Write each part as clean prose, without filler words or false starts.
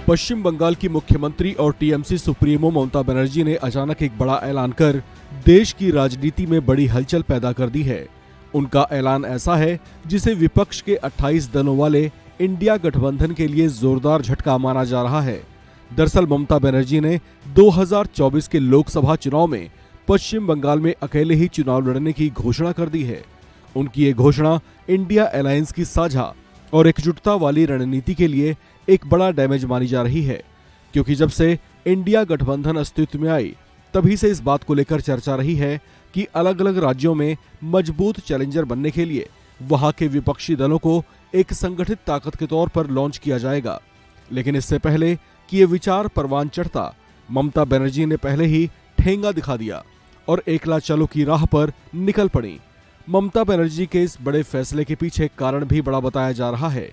पश्चिम बंगाल की मुख्यमंत्री और टीएमसी सुप्रीमो ममता बनर्जी ने अचानक एक बड़ा ऐलान कर देश की राजनीति में बड़ी हलचल पैदा कर दी है। उनका ऐलान ऐसा है जिसे विपक्ष के 28 दलों वाले इंडिया गठबंधन के लिए जोरदार झटका माना जा रहा है। दरअसल ममता बनर्जी ने 2024 के लोकसभा चुनाव में पश्चिम बंगाल में अकेले ही चुनाव लड़ने की घोषणा कर दी है। उनकी ये घोषणा इंडिया अलायंस की साझा और एकजुटता वाली रणनीति के लिए एक बड़ा डैमेज मानी जा रही है, क्योंकि जब से इंडिया गठबंधन अस्तित्व में आई तभी से इस बात को लेकर चर्चा रही है कि अलग अलग राज्यों में मजबूत चैलेंजर बनने के लिए वहां के विपक्षी दलों को एक संगठित ताकत के तौर पर लॉन्च किया जाएगा। लेकिन इससे पहले कि ये विचार परवान चढ़ता, ममता बनर्जी ने पहले ही ठेंगा दिखा दिया और एकला चलो की राह पर निकल पड़ी। ममता बनर्जी के इस बड़े फैसले के पीछे कारण भी बड़ा बताया जा रहा है।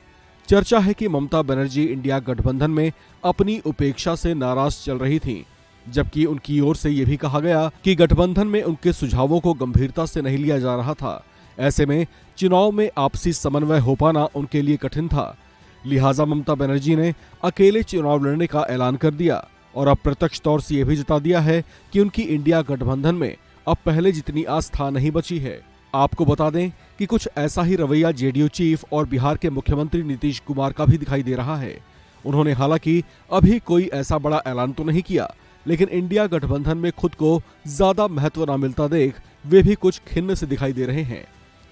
चर्चा है कि ममता बनर्जी इंडिया गठबंधन में अपनी उपेक्षा से नाराज चल रही थीं, जबकि उनकी ओर से यह भी कहा गया कि गठबंधन में उनके सुझावों को गंभीरता से नहीं लिया जा रहा था। ऐसे में चुनाव में आपसी समन्वय हो पाना उनके लिए कठिन था। लिहाजा ममता बनर्जी ने अकेले चुनाव लड़ने का ऐलान कर दिया और अब प्रत्यक्ष तौर से यह भी जता दिया है कि उनकी इंडिया गठबंधन में अब पहले जितनी आस्था नहीं बची है। आपको बता दें कि कुछ ऐसा ही रवैया जेडीयू चीफ और बिहार के मुख्यमंत्री नीतीश कुमार का भी दिखाई दे रहा है। उन्होंने हालांकि अभी कोई ऐसा बड़ा ऐलान तो नहीं किया, लेकिन इंडिया गठबंधन में खुद को ज्यादा महत्व न मिलता देख वे भी कुछ खिन्न से दिखाई दे रहे हैं।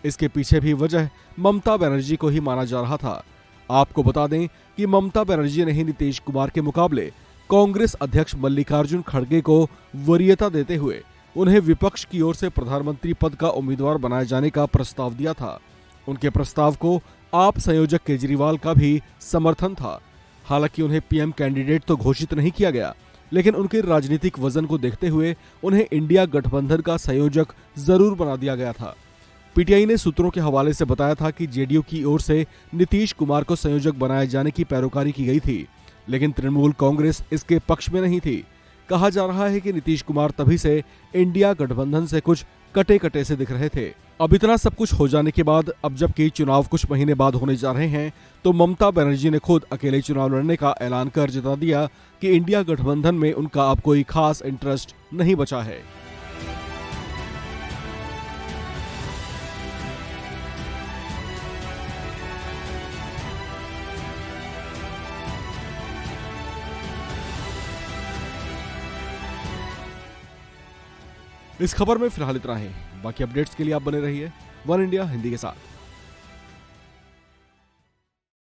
इसके पीछे भी वजह ममता बनर्जी को ही माना जा रहा था। आपको बता दें कि ममता बनर्जी ने ही नीतीश कुमार के मुकाबले कांग्रेस अध्यक्ष मल्लिकार्जुन खड़गे को वरीयता देते हुए उन्हें विपक्ष की ओर से प्रधानमंत्री पद का उम्मीदवार बनाए जाने का प्रस्ताव दिया था। उनके प्रस्ताव को आप संयोजक केजरीवाल का भी समर्थन था। हालांकि उन्हें पीएम कैंडिडेट तो घोषित नहीं किया गया, लेकिन उनके राजनीतिक वजन को देखते हुए उन्हें इंडिया गठबंधन का संयोजक जरूर बना दिया गया था। पीटीआई ने सूत्रों के हवाले से बताया था कि जेडीयू की ओर से नीतीश कुमार को संयोजक बनाए जाने की पैरोकारी की गई थी, लेकिन तृणमूल कांग्रेस इसके पक्ष में नहीं थी। कहा जा रहा है कि नीतीश कुमार तभी से इंडिया गठबंधन से कुछ कटे कटे से दिख रहे थे। अब इतना सब कुछ हो जाने के बाद अब जबकि चुनाव कुछ महीने बाद होने जा रहे हैं, तो ममता बनर्जी ने खुद अकेले चुनाव लड़ने का ऐलान कर जता दिया कि इंडिया गठबंधन में उनका अब कोई खास इंटरेस्ट नहीं बचा है। इस खबर में फिलहाल इतना ही। बाकी अपडेट्स के लिए आप बने रहिए वन इंडिया हिंदी के साथ।